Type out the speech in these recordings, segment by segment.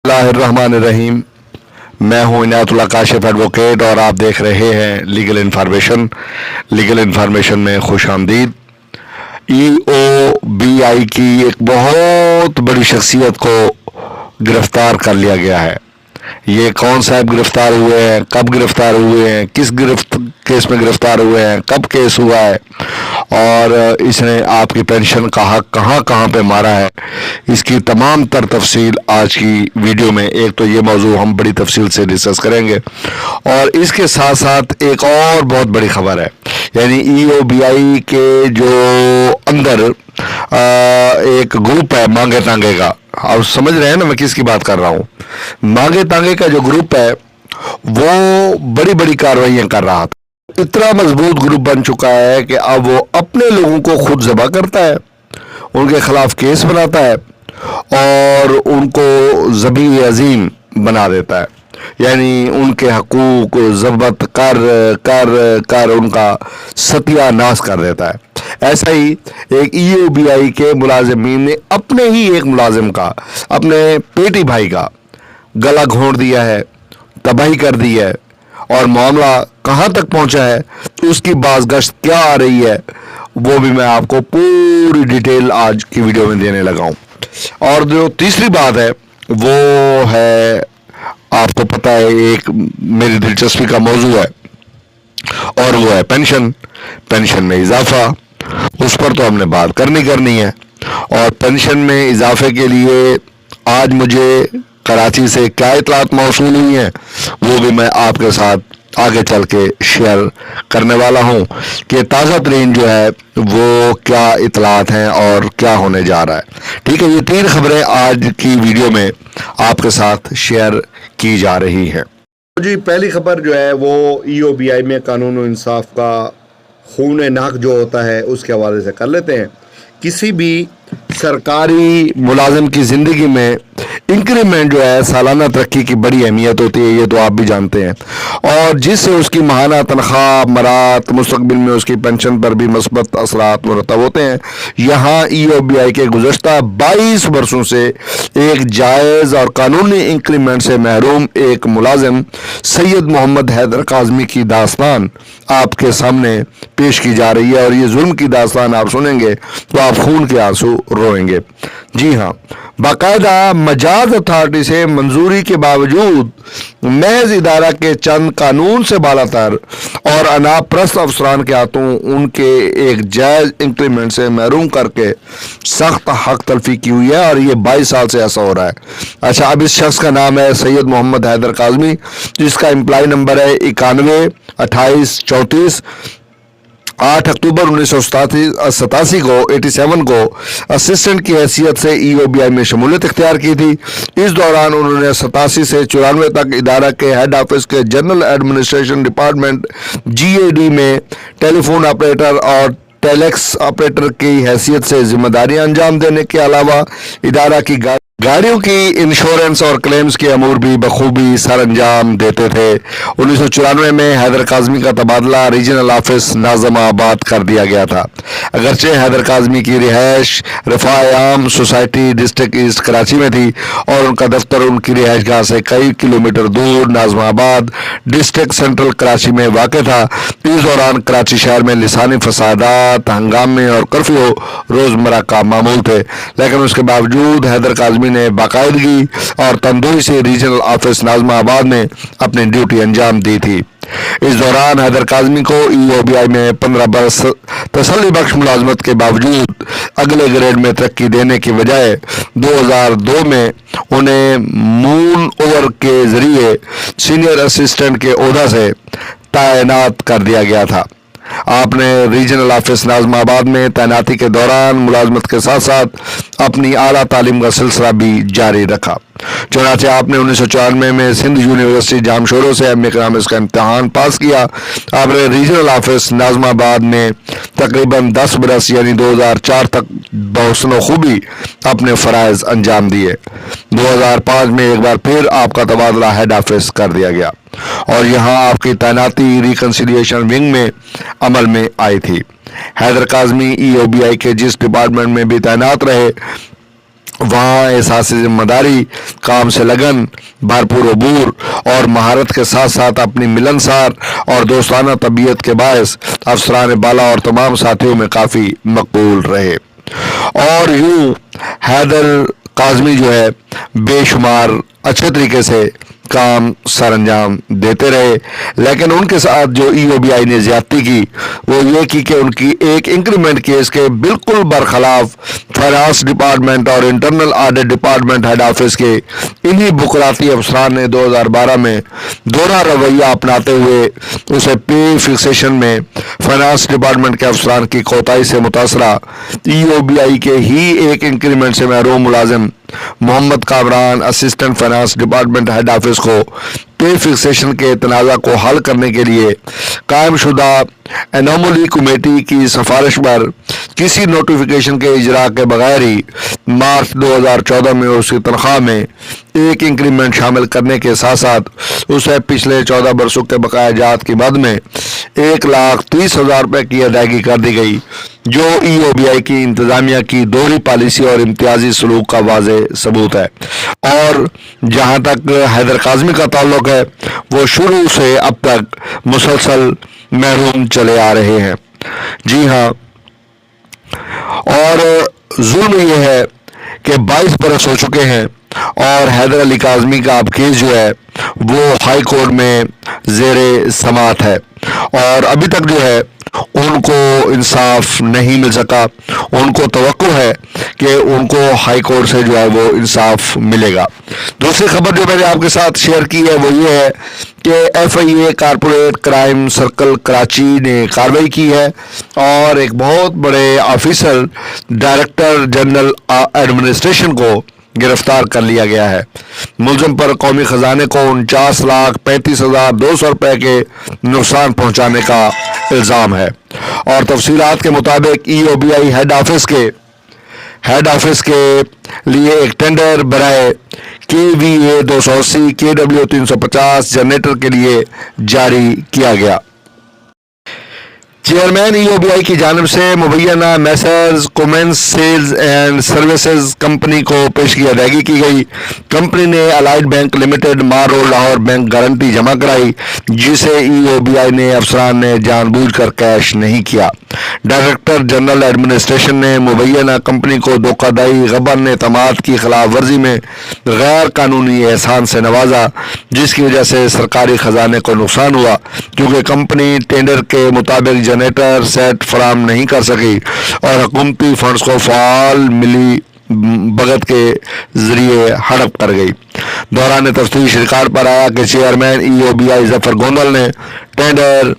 बिस्मिल्लाहिर्रहमानिर्रहीम। मैं हूं इनायतुल्लाह काशिफ एडवोकेट और आप देख रहे हैं लीगल इन्फॉर्मेशन में खुश आमदीद। EOBI की एक बहुत बड़ी शख्सियत को गिरफ्तार कर लिया गया है। ये कौन साहब गिरफ्तार हुए हैं, कब गिरफ्तार हुए हैं, किस केस में गिरफ्तार हुए हैं, कब केस हुआ है और इसने आपकी पेंशन का हक कहाँ कहाँ पे मारा है, इसकी तमाम तर तफसील आज की वीडियो में एक तो ये मौजू हम बड़ी तफसील से डिस्कस करेंगे और इसके साथ साथ एक और बहुत बड़ी खबर है। यानी EOBI के जो अंदर एक ग्रुप है मांगे तांगे का, आप समझ रहे हैं ना मैं किसकी बात कर रहा हूँ। मांगे तांगे का जो ग्रुप है वो बड़ी बड़ी कार्रवाइयां कर रहा था। इतना मजबूत ग्रुप बन चुका है कि अब वो अपने लोगों को खुद ज़बह करता है, उनके खिलाफ केस बनाता है और उनको ज़बी अजीम बना देता है। यानी उनके हकूक ज़ब्त कर उनका सत्यानाश कर देता है। ऐसा ही एक EOBI के मुलाजिमीन ने अपने ही एक मुलाजिम का, अपने पेटी भाई का गला घोंट दिया है, तबाही कर दी है और मामला कहाँ तक पहुँचा है, उसकी बाज़गश्त क्या आ रही है, वो भी मैं आपको पूरी डिटेल आज की वीडियो में देने लगा हूँ। और जो तीसरी बात है वो है, आपको पता है एक मेरी दिलचस्पी का मौजू है और वो है पेंशन में इजाफा। उस पर तो हमने बात करनी है और पेंशन में इजाफे के लिए आज मुझे कराची से क्या इतलात मौसूल हुई हैं वो भी मैं आपके साथ आगे चल के शेयर करने वाला हूं कि ताज़ा तरीन जो है वो क्या इतलात हैं और क्या होने जा रहा है। ठीक है, ये 3 खबरें आज की वीडियो में आपके साथ शेयर की जा रही हैं। जी, पहली खबर जो है वो EOBI में कानून और इंसाफ का खून नाक जो होता है उसके हवाले से कर लेते हैं। किसी भी सरकारी मुलाजिम की ज़िंदगी में इंक्रीमेंट जो है सालाना तरक्की की बड़ी अहमियत होती है, ये तो आप भी जानते हैं, और जिससे उसकी माहाना तनख्वाह मरात मुस्तकबिल में उसकी पेंशन पर भी मस्बत असरात मुरतब होते हैं। यहाँ EOBI के गुज़श्ता 22 वर्षों से एक जायज़ और कानूनी इंक्रीमेंट से महरूम एक मुलाजिम सैयद मोहम्मद हैदर काज़मी की दास्तान आपके सामने पेश की जा रही है और ये जुल्म की दास्तान आप सुनेंगे तो आप खून के आंसू रोएंगे। जी हाँ, बाकायदा मजाज अथॉरिटी से मंजूरी के बावजूद महज इदारा के चंद कानून से बालातर और अनाप्रस्त अफसरान के हाथों उनके एक जायज़ इंक्रीमेंट से महरूम करके सख्त हक तलफी की हुई है और ये 22 साल से ऐसा हो रहा है। अच्छा, अब इस शख्स का नाम है सैयद मोहम्मद हैदर काज़मी, जिसका एम्प्लॉय नंबर है 91 28 34। 8 अक्टूबर 1987 को 87 को असिस्टेंट की हैसियत से EOBI में शमूलियत इख्तियार की थी। इस दौरान उन्होंने 87 से 94 तक इदारा के हेड ऑफिस के जनरल एडमिनिस्ट्रेशन डिपार्टमेंट GAD में टेलीफोन ऑपरेटर और टेलेक्स ऑपरेटर की हैसियत से जिम्मेदारियां अंजाम देने के अलावा इदारा की गाड़ियों की इंश्योरेंस और क्लेम्स के अमूर भी बखूबी सर अंजाम देते थे। 1994 में हैदर काज़मी का तबादला रीजनल ऑफिस नाज़िमाबाद कर दिया गया था। अगरचे हैदर काज़मी की रिहाइश रफ़ाए आम सोसाइटी डिस्ट्रिक्ट ईस्ट कराची में थी और उनका दफ्तर उनकी रिहाइशगाह से कई किलोमीटर दूर नाज़िमाबाद डिस्ट्रिक्ट सेंट्रल कराची में वाक़ था। इस दौरान कराची शहर में लिसानी फसादात, हंगामे और कर्फ्यू रोज़मर्रा का मामूल थे, लेकिन उसके बावजूद हैदर काज़मी ने बाकायदगी और तंदुरुस्ती से रीजनल ऑफिस नाज़िमाबाद में अपनी ड्यूटी अंजाम दी थी। इस दौरान हैदर काज़मी को EOBI में 15 बरस तसल्ली बख्श मुलाजमत के बावजूद अगले ग्रेड में तरक्की देने की बजाय 2002 में उन्हें मून ओवर के जरिए सीनियर असिस्टेंट के ओहदा से तैनात कर दिया गया था। आपने रीजनल ऑफिस नाज़िमाबाद में तैनाती के दौरान मुलाजमत के साथ साथ अपनी आला तालीम का सिलसिला भी जारी रखा। चुनांचे आपने 1994 में सिंध यूनिवर्सिटी जामशोरों से एम.ए. इकनॉमिक्स का इम्तहान पास किया। आपने रीजनल ऑफिस नाज़िमाबाद में तकरीबन 10 बरस यानी 2004 तक बहुस्न खूबी अपने फ़राइज़ अंजाम दिए। 2005 में एक बार फिर आपका तबादला हेड ऑफिस कर दिया गया और यहाँ आपकी तैनाती रिकन्सिलिएशन विंग में अमल में आई थी। हैदर काज़मी EOBI के जिस डिपार्टमेंट में भी तैनात रहे वहाँ एहसास ज़िम्मेदारी दारी, काम से लगन, भरपूर अबूर और महारत के साथ साथ अपनी मिलनसार और दोस्ताना तबीयत के बायस अफसरान बाला और तमाम साथियों में काफ़ी मकबूल रहे। और यूँ हैदर काज़मी जो है बेशुमार अच्छे तरीके से काम सर अंजाम देते रहे, लेकिन उनके साथ जो EOBI ने ज्यादती की वो ये की कि उनकी एक इंक्रीमेंट केस के बिल्कुल बरखिलाफ फाइनेंस डिपार्टमेंट और internal audit department head office के इन्हीं बुकराती अफसरान ने 2012 में दोहरा रवैया अपनाते हुए उसे पे फिक्सेशन में फाइनेंस डिपार्टमेंट के अफसरान की कोताही से मुतासरा EOBI के ही एक इंक्रीमेंट से महरूम मुलाजिम Mohammad Kamran assistant finance department head office को पे फिक्सेशन के तनाज़ा को हल करने के लिए कायम शुदा एनोमली कमेटी की सिफारिश पर किसी नोटिफिकेशन के इजरा के बगैर ही मार्च 2014 में उसकी तनख्वाह में एक इंक्रीमेंट शामिल करने के साथ साथ उसे पिछले 14 बरसों के बकाया जात की मद में 1,30,000 रुपये की अदायगी कर दी गई, जो EOBI की इंतजामिया की दोहरी पॉलिसी और इम्तियाजी सलूक का वाज़े सबूत है। और जहाँ तक हैदर काज़मी का ताल्लुक है वो शुरू से अब तक मुसलसल महरूम चले आ रहे हैं। जी हाँ, और जुल्म ये है कि 22 बरस हो चुके हैं और हैदर अली काज़मी का अब केस जो है वो हाई कोर्ट में ज़ेरे समात है और अभी तक जो है उनको इंसाफ नहीं मिल सका। उनको तवक्को है कि उनको हाई कोर्ट से जो है वो इंसाफ मिलेगा। दूसरी खबर जो मैंने आपके साथ शेयर की है वो ये है कि FIA corporate crime circle Karachi ने कार्रवाई की है और एक बहुत बड़े ऑफिसर डायरेक्टर जनरल एडमिनिस्ट्रेशन को गिरफ्तार कर लिया गया है। मुलजिम पर कौमी खजाने को 49,35,200 रुपये के नुकसान पहुंचाने का इल्ज़ाम है। और तफसीलात के मुताबिक EOBI हेड ऑफिस के लिए एक टेंडर बराए KVA 280 KW 350 जनरेटर के लिए जारी किया गया। चेयरमैन EOBI की जानिब से मुबैना messrs Cummins sales and services company को पेश की अदायगी की गई। कंपनी ने अलाइड बैंक लिमिटेड मार रोड लाहौर बैंक गारंटी जमा कराई, जिसे EOBI ने अफसरान ने जानबूझकर कैश नहीं किया। डायरेक्टर जनरल एडमिनिस्ट्रेशन ने मुबैना कंपनी को धोखाधड़ी गबन एतमाद की खिलाफ वर्जी में गैर कानूनी एहसान से नवाजा, जिसकी वजह से सरकारी खजाने को नुकसान हुआ क्योंकि कंपनी टेंडर के मुताबिक जनरेटर सेट फराम नहीं कर सकी और हुकूमती फंड्स को फाल मिली भगत के जरिए हड़प कर गई। दौरान तफ्तीश रिकॉर्ड पर आया कि चेयरमैन EOBI जफर गोंदल ने टेंडर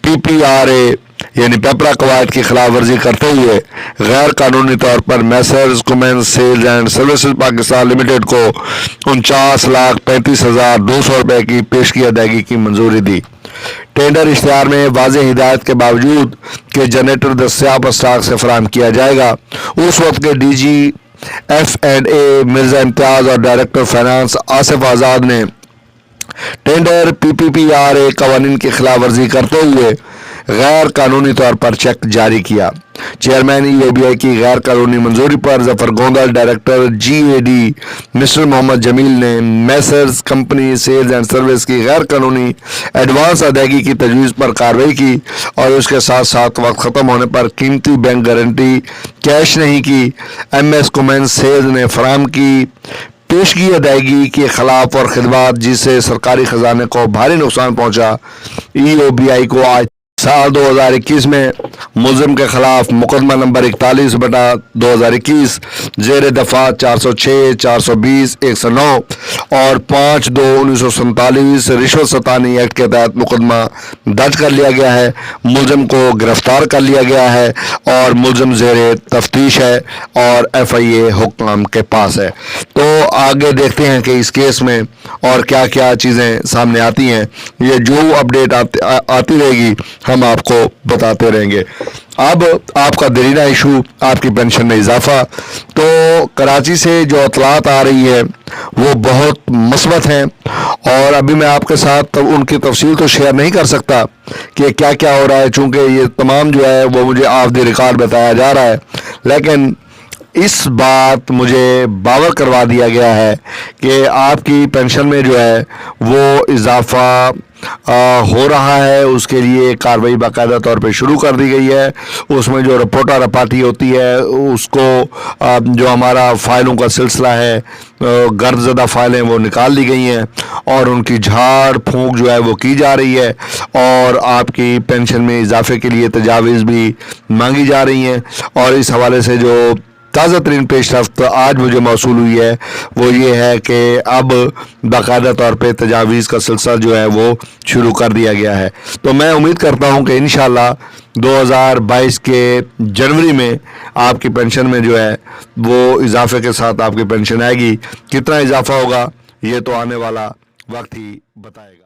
PPRA यानी पेपरा कवायद की खिलाफ वर्जी करते हुए गैर कानूनी तौर पर messrs Cummins sales and services Pakistan limited को 49,35,200 रुपये की पेशगी अदायगी की मंजूरी दी। टेंडर इश्तिहार में वाज़ेह हिदायत के बावजूद कि जनरेटर दस्तियाब स्टॉक से फराहम किया जाएगा, उस वक्त के DG F&A मिर्जा इम्तियाज और डायरेक्टर फाइनेंस आसिफ आज़ाद ने टेंडर PPRA कवानीन की खिलाफ वर्जी करते हुए गैर कानूनी तौर पर चेक जारी किया। चेयरमैन EOBI की गैर कानूनी मंजूरी पर Zafar Gondal, director GAD mister Mohammad Jamil ने messrs company sales and service की गैर कानूनी एडवांस अदायगी की तजवीज़ पर कार्रवाई की और उसके साथ साथ वक्त ख़त्म होने पर कीमती बैंक गारंटी कैश नहीं की। MS कुमेंस सेल्स ने फराहम की पेशगी अदायगी के खिलाफ और खिदमत जिससे सरकारी खजाने को भारी नुकसान पहुंचा। EOBI को आज साल 2021 में मुलजिम के खिलाफ मुकदमा नंबर 41/2021 जेर दफा 406, 420, 109 और 5/2/1947 रिश्वत सतानी एक्ट के तहत मुकदमा दर्ज कर लिया गया है। मुलजिम को गिरफ्तार कर लिया गया है और मुलजिम जेर तफ्तीश है और FIA हुक्म के पास है। तो आगे देखते हैं कि इस केस में और क्या क्या चीज़ें सामने आती हैं। ये जो अपडेट आती रहेगी हम आपको बताते रहेंगे। अब आपका देरीना इशू, आपकी पेंशन में इजाफा, तो कराची से जो इतलात आ रही है वो बहुत मस्बत हैं और अभी मैं आपके साथ उनकी तफसील तो शेयर नहीं कर सकता कि क्या क्या हो रहा है, चूँकि ये तमाम जो है वो मुझे ऑफ द रिकॉर्ड बताया जा रहा है, लेकिन इस बात मुझे बावर करवा दिया गया है कि आपकी पेंशन में जो है वो इजाफ़ा हो रहा है। उसके लिए कार्रवाई बाकायदा तौर पे शुरू कर दी गई है। उसमें जो रिपोर्टा रपाती होती है उसको जो हमारा फ़ाइलों का सिलसिला है, गर्दज़दा फ़ाइलें वो निकाल ली गई हैं और उनकी झाड़ फूंक जो है वो की जा रही है और आपकी पेंशन में इजाफे के लिए तजावीज़ भी मांगी जा रही हैं। और इस हवाले से जो ताज़ा तरीन पेशरफ्त आज मुझे मौसूल हुई है वो ये है कि अब बाकायदा तौर पे तजावीज़ का सिलसिला जो है वो शुरू कर दिया गया है। तो मैं उम्मीद करता हूँ कि इंशाल्लाह 2022 के जनवरी में आपकी पेंशन में जो है वो इजाफे के साथ आपकी पेंशन आएगी। कितना इजाफा होगा ये तो आने वाला वक्त ही बताएगा।